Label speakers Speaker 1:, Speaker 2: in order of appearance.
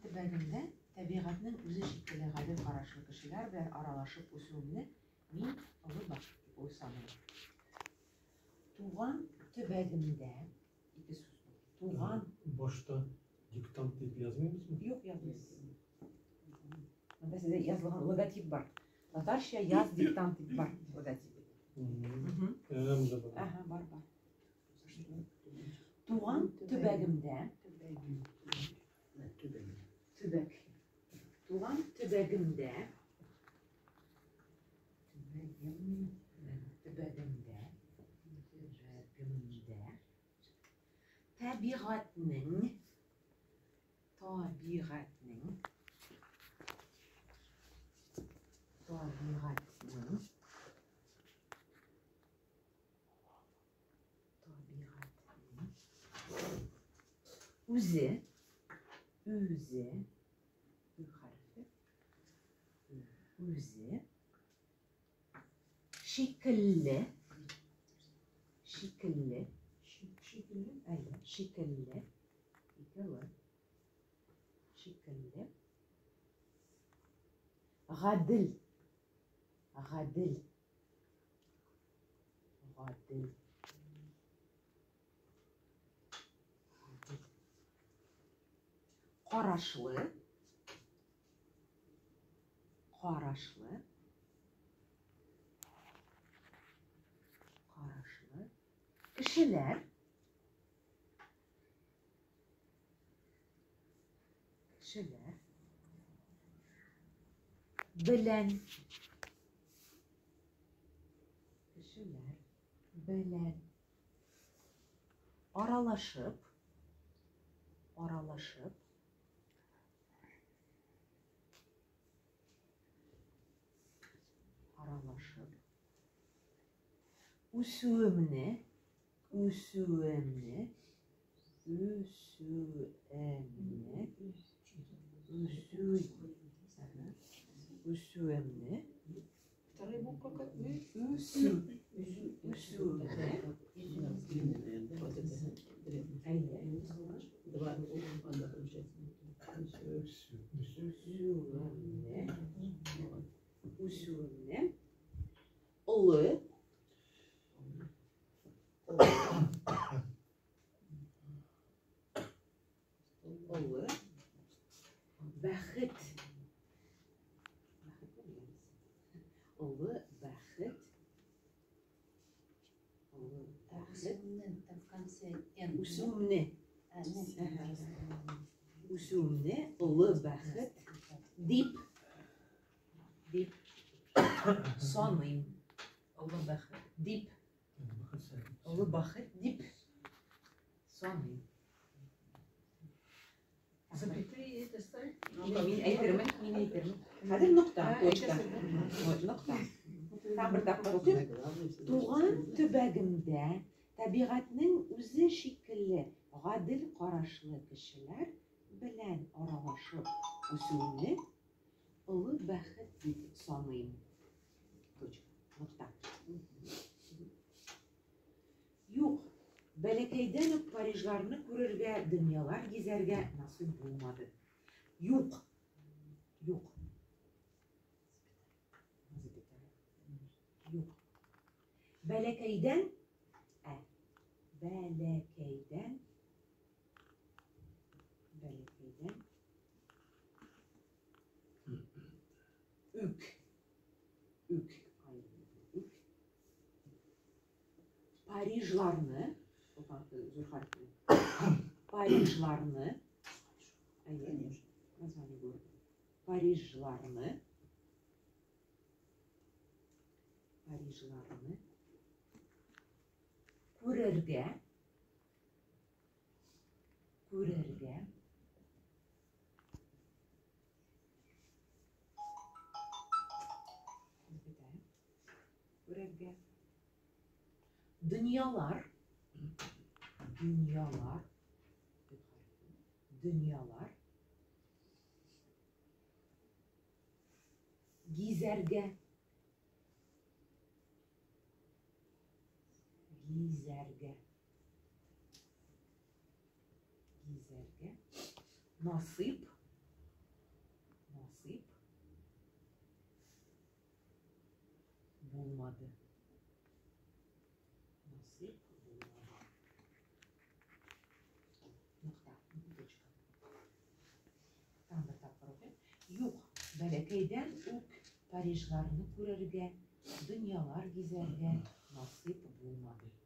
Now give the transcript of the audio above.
Speaker 1: төбәгендә табигатьнең үзе шикелле гадел карашлы кешеләр белән аралашып үсүемне мин олы бәхет дип уйлыйм. Туган төбәгемдә ике сүз. Туган
Speaker 2: Башта диктант дип язмыймыз мы?
Speaker 1: Юк, язмыйсыз. Монда сездә язылган логотип бар. Татарча яз диктант дип бар логотип. Бар. Туган төбәгемдә Туган төбәгемдә табигатьнең үзе шикелле гадел карашлы кешеләр белән аралашып үсүемне вторая буква как үсүемне олы бәхет үсүемне олы бәхет дип саныйм. Олы бәхет дип саныйм.
Speaker 3: Запятые это ставить?
Speaker 1: Мин әйтермен. Хәзер нокта, точка. Там бер тапкыр укыйм. Туган төбәгемдә табигатьнең үзе шикелле гадел карашлы кешеләр белән аралашып үсүемне олы бәхет дип саныйм. Точка. Юк, бәләкәйдән үк Парижларны күрергә, дөньялар гизәргә насыйп булмады. Юк. Бәләкәйдән үк Парижларны күрергә дөньялар гизәргә насыйп насыйп булмады. Насыйп булмады. Нокта, точка. Там бір тапқыр оқайын. Юк, бәләкәйдән үк Парижларны күрергә, дөньялар гизәргә насыйп булмады.